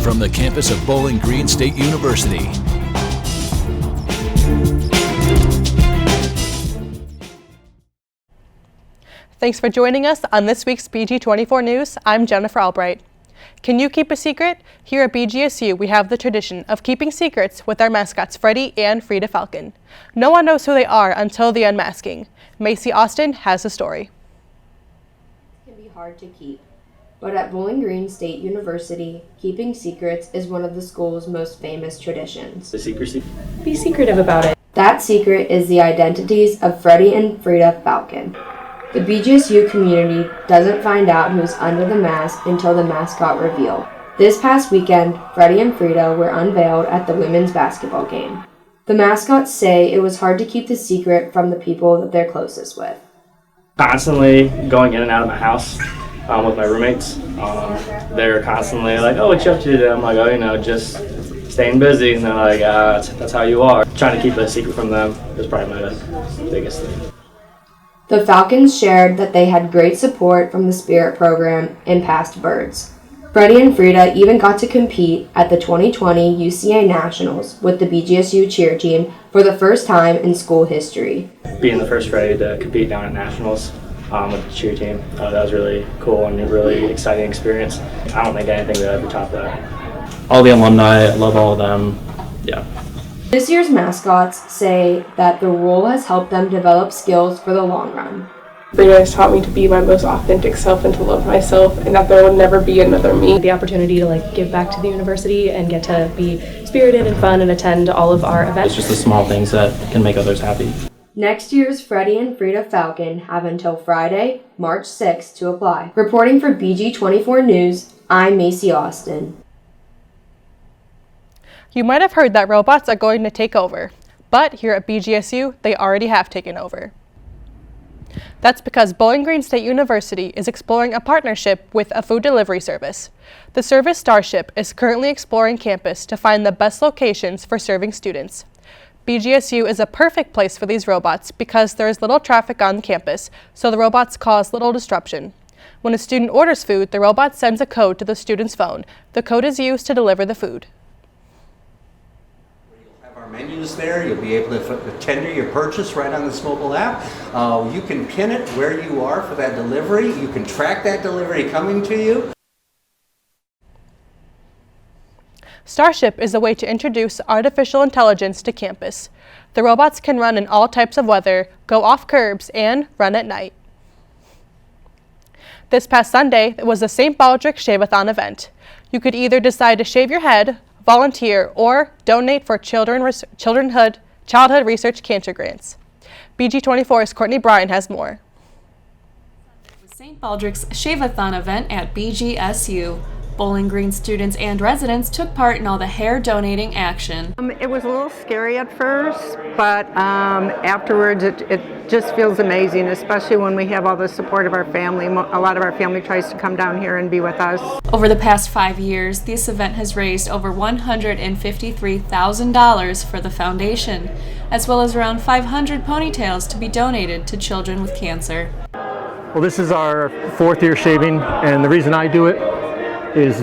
from the campus of Bowling Green State University. Thanks for joining us on this week's BG24 News. I'm Jennifer Albright. Can you keep a secret? Here at BGSU, we have the tradition of keeping secrets with our mascots Freddie and Frida Falcon. No one knows who they are until the unmasking. Macy Austin has the story. It can be hard to keep, but at Bowling Green State University, keeping secrets is one of the school's most famous traditions. The secrecy? Be secretive about it. That secret is the identities of Freddie and Frida Falcon. The BGSU community doesn't find out who's under the mask until the mascot reveal. This past weekend, Freddie and Frida were unveiled at the women's basketball game. The mascots say it was hard to keep the secret from the people that they're closest with. Constantly going in and out of my house with my roommates. They're constantly like, oh, what you up to today? I'm like, oh, just staying busy. And they're like, that's how you are. Trying to keep a secret from them is probably my biggest thing. The Falcons shared that they had great support from the Spirit program and past birds. Freddie and Frida even got to compete at the 2020 UCA Nationals with the BGSU cheer team for the first time in school history. Being the first Freddie to compete down at Nationals with the cheer team, that was really cool and a really exciting experience. I don't think anything would ever top that. All the alumni, I love all of them, yeah. This year's mascots say that the role has helped them develop skills for the long run. Frida has taught me to be my most authentic self and to love myself, and that there will never be another me. The opportunity to give back to the university and get to be spirited and fun and attend all of our events. It's just the small things that can make others happy. Next year's Freddie and Frida Falcon have until Friday, March 6th to apply. Reporting for BG24 News, I'm Macy Austin. You might have heard that robots are going to take over, but here at BGSU, they already have taken over. That's because Bowling Green State University is exploring a partnership with a food delivery service. The service Starship is currently exploring campus to find the best locations for serving students. BGSU is a perfect place for these robots because there is little traffic on campus, so the robots cause little disruption. When a student orders food, the robot sends a code to the student's phone. The code is used to deliver the food. Menus there. You'll be able to tender your purchase right on this mobile app. You can pin it where you are for that delivery. You can track that delivery coming to you. Starship is a way to introduce artificial intelligence to campus. The robots can run in all types of weather, go off curbs, and run at night. This past Sunday, it was the St. Baldrick Shave-a-thon event. You could either decide to shave your head, volunteer, or donate for childhood research cancer grants. BG24's Courtney Bryan has more. St. Baldrick's Shave-a-thon event at BGSU. Bowling Green students and residents took part in all the hair donating action. It was a little scary at first, but afterwards it just feels amazing, especially when we have all the support of our family. A lot of our family tries to come down here and be with us. Over the past 5 years, this event has raised over $153,000 for the foundation, as well as around 500 ponytails to be donated to children with cancer. Well, this is our 4th year shaving, and the reason I do it is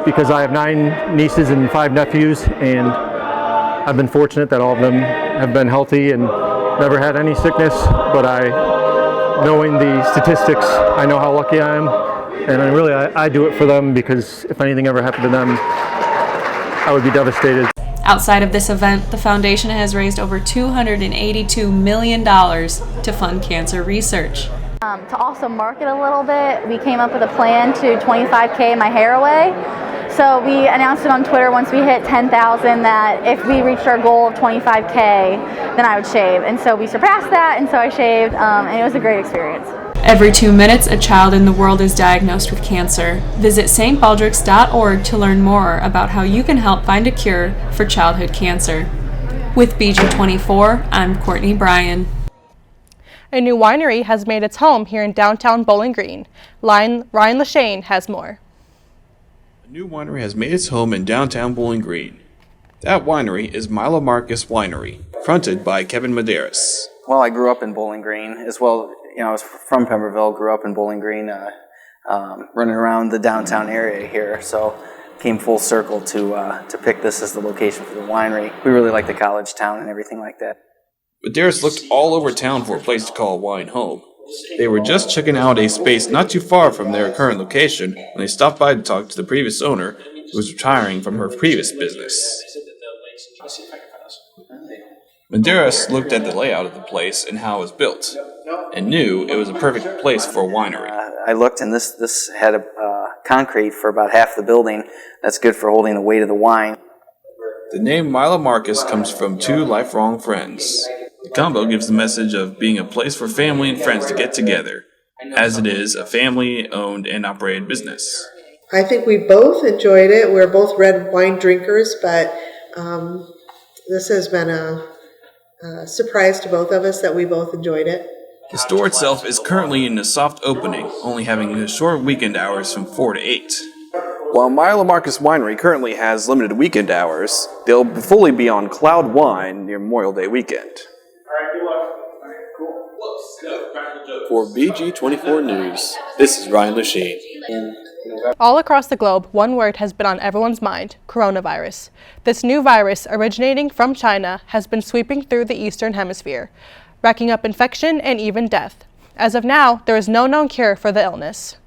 because I have 9 nieces and 5 nephews, and I've been fortunate that all of them have been healthy and never had any sickness, but knowing the statistics, I know how lucky I am, and I do it for them because if anything ever happened to them, I would be devastated. Outside of this event, the foundation has raised over $282 million to fund cancer research. To also market a little bit, we came up with a plan to 25K my hair away. So we announced it on Twitter once we hit 10,000 that if we reached our goal of 25K, then I would shave. And so we surpassed that, and so I shaved, and it was a great experience. Every 2 minutes, a child in the world is diagnosed with cancer. Visit stbaldricks.org to learn more about how you can help find a cure for childhood cancer. With BG24, I'm Courtney Bryan. A new winery has made its home here in downtown Bowling Green. Ryan Lashane has more. A new winery has made its home in downtown Bowling Green. That winery is Milo Marcus Winery, fronted by Kevin Medeiros. Well, I grew up in Bowling Green as well. I was from Pemberville, grew up in Bowling Green, running around the downtown area here. So came full circle to pick this as the location for the winery. We really like the college town and everything like that. Medeiros looked all over town for a place to call a wine home. They were just checking out a space not too far from their current location when they stopped by to talk to the previous owner, who was retiring from her previous business. Medeiros looked at the layout of the place and how it was built, and knew it was a perfect place for a winery. I looked, and this had concrete for about half the building. That's good for holding the weight of the wine. The name Milo Marcus comes from two lifelong friends. The combo gives the message of being a place for family and friends to get together, as it is a family-owned and operated business. I think we both enjoyed it. We're both red wine drinkers, but this has been a surprise to both of us that we both enjoyed it. The store itself is currently in a soft opening, only having short weekend hours from 4 to 8. While Milo Marcus Winery currently has limited weekend hours, they'll fully be on Cloud Wine near Memorial Day weekend. For BG24 News, this is Ryan Lachine. All across the globe, one word has been on everyone's mind: coronavirus. This new virus, originating from China, has been sweeping through the Eastern Hemisphere, racking up infection and even death. As of now, there is no known cure for the illness.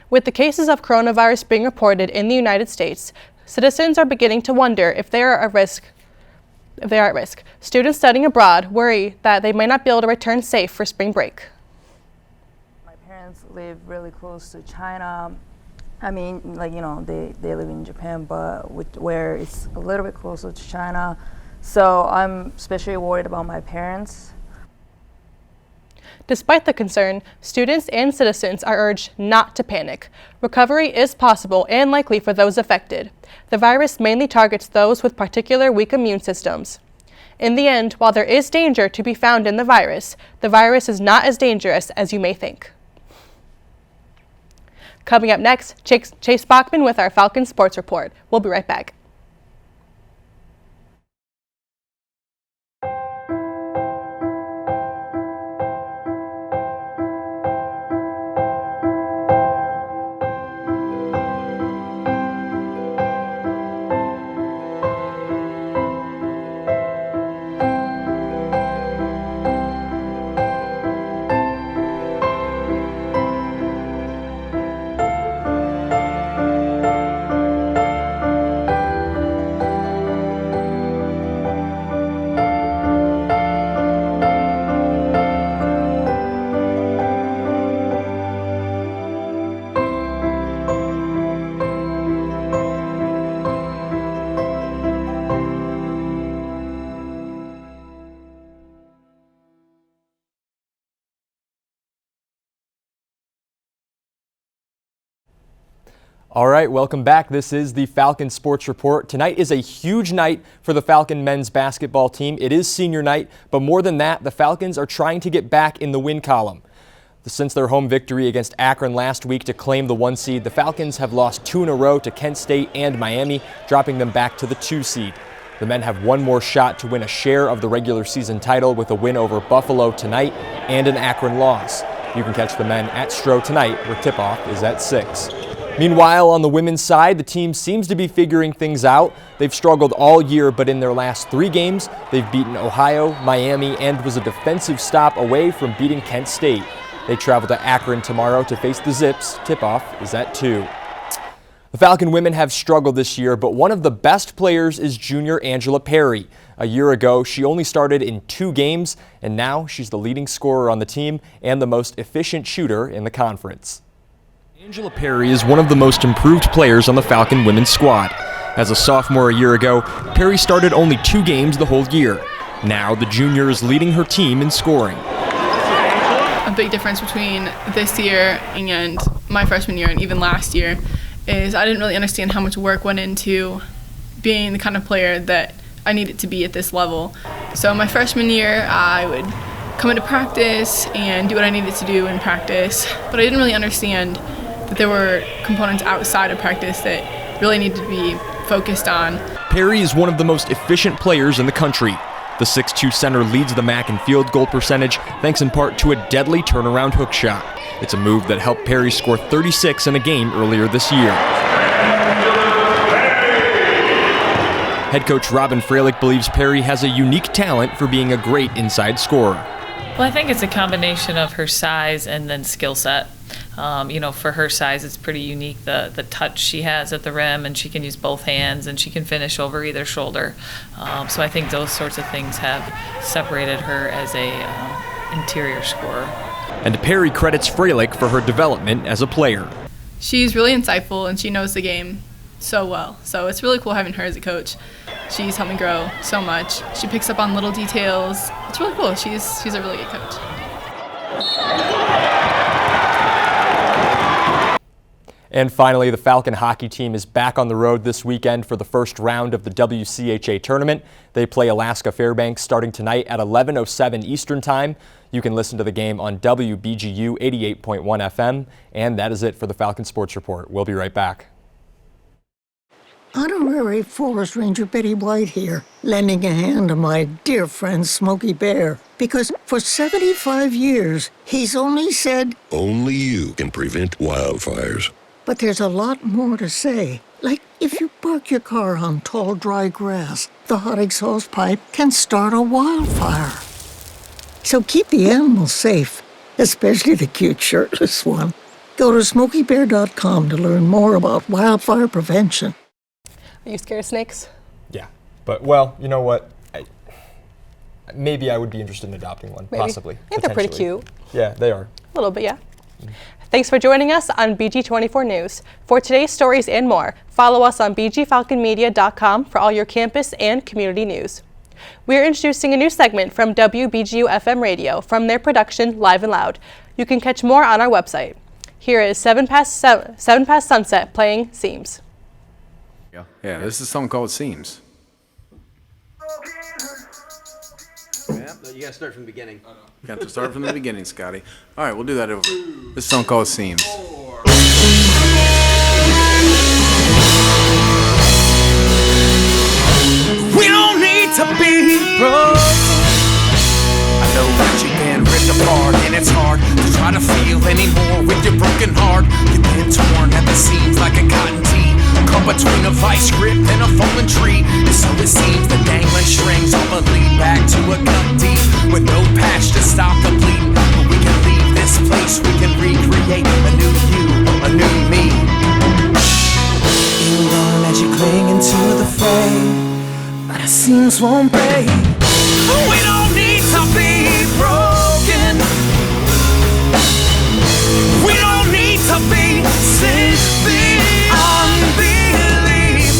With the cases of coronavirus being reported in the United States, citizens are beginning to wonder if they are at risk. Students studying abroad worry that they might not be able to return safe for spring break. My parents live really close to China. I mean, like, you know, they live in Japan, but where it's a little bit closer to China. So I'm especially worried about my parents. Despite the concern, students and citizens are urged not to panic. Recovery is possible and likely for those affected. The virus mainly targets those with particular weak immune systems. In the end, while there is danger to be found in the virus is not as dangerous as you may think. Coming up next, Chase Bachman with our Falcon Sports Report. We'll be right back. All right, welcome back. This is the Falcon Sports Report. Tonight is a huge night for the Falcon men's basketball team. It is senior night, but more than that, the Falcons are trying to get back in the win column. Since their home victory against Akron last week to claim the 1 seed, the Falcons have lost 2 in a row to Kent State and Miami, dropping them back to the 2 seed. The men have one more shot to win a share of the regular season title with a win over Buffalo tonight and an Akron loss. You can catch the men at Stroh tonight, where tip-off is at 6. Meanwhile, on the women's side, the team seems to be figuring things out. They've struggled all year, but in their last 3 games, they've beaten Ohio, Miami, and was a defensive stop away from beating Kent State. They travel to Akron tomorrow to face the Zips. Tip-off is at 2. The Falcon women have struggled this year, but one of the best players is junior Angela Perry. A year ago, she only started in 2 games, and now she's the leading scorer on the team and the most efficient shooter in the conference. Angela Perry is one of the most improved players on the Falcon women's squad. As a sophomore a year ago, Perry started only 2 games the whole year. Now the junior is leading her team in scoring. A big difference between this year and my freshman year and even last year is I didn't really understand how much work went into being the kind of player that I needed to be at this level. So my freshman year, I would come into practice and do what I needed to do in practice, but I didn't really understand that there were components outside of practice that really needed to be focused on. Perry is one of the most efficient players in the country. The 6'2 center leads the MAC in field goal percentage, thanks in part to a deadly turnaround hook shot. It's a move that helped Perry score 36 in a game earlier this year. Head coach Robin Freilich believes Perry has a unique talent for being a great inside scorer. Well, I think it's a combination of her size and then skill set. For her size, it's pretty unique, the touch she has at the rim, and she can use both hands, and she can finish over either shoulder. So I think those sorts of things have separated her as a interior scorer. And Perry credits Freilich for her development as a player. She's really insightful, and she knows the game so well. So it's really cool having her as a coach. She's helped me grow so much. She picks up on little details. It's really cool. She's a really good coach. And finally, the Falcon hockey team is back on the road this weekend for the first round of the WCHA tournament. They play Alaska Fairbanks starting tonight at 11:07 Eastern Time. You can listen to the game on WBGU 88.1 FM. And that is it for the Falcon Sports Report. We'll be right back. Honorary Forest Ranger Betty White here, lending a hand to my dear friend Smokey Bear. Because for 75 years, he's only said, only you can prevent wildfires. But there's a lot more to say. Like if you park your car on tall, dry grass, the hot exhaust pipe can start a wildfire. So keep the animals safe, especially the cute shirtless one. Go to SmokeyBear.com to learn more about wildfire prevention. Are you scared of snakes? Yeah, but well, you know what? Maybe I would be interested in adopting one, Maybe. possibly. I think they're pretty cute. Yeah, they are. A little bit, yeah. Thanks for joining us on BG24 News. For today's stories and more, follow us on bgfalconmedia.com for all your campus and community news. We are introducing a new segment from WBGU FM Radio from their production Live and Loud. You can catch more on our website. Here is 7 Past Sunset playing Seams. Yeah, this is something called Seams. Yeah, you gotta start from the beginning. You got to start from the beginning, Scotty. All right, we'll do that over. This song called Seams. We don't need to be broke. I know that you've been ripped apart, and it's hard to try to feel anymore with your broken heart. You've been torn at the seams like a cotton tee, caught between a vice grip and a fallen tree. And so it seems the dangling strings all but lead back to a gut deep with no patch to stop the bleeding. But we can leave this place, we can recreate a new you, a new me. You learn as you cling into the fray, but our seams won't break. We don't need to be broken. We don't need to be sick beyond belief.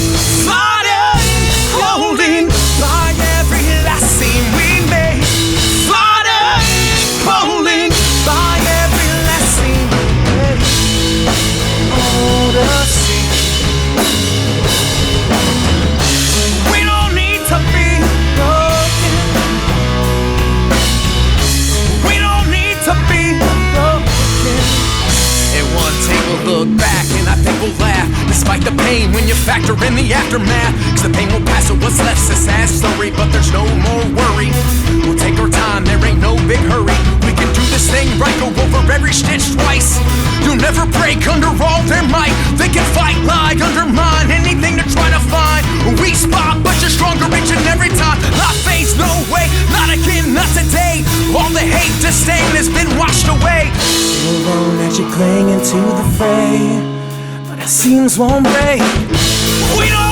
Fighting, holding by every last seam we made. Fighting, holding by every last seam we made. Oh, the sea. We don't need to be broken. We don't need to be broken. At one take we'll look back and I think we'll laugh, despite the pain when you factor in the aftermath. Cause the pain will pass, so what's left's a sad story, but there's no more worry. We'll take our time, there ain't no big hurry. We can do this thing right, go over every stitch twice. You'll never break under all their might. They can fight, lie, undermine anything to try to find a weak spot, but you're stronger each and every time. Not face, no way, not again, not today. All the hate, disdain has been washed away. You'll learn that you're clinging to the fray, but it seems won't break. We don't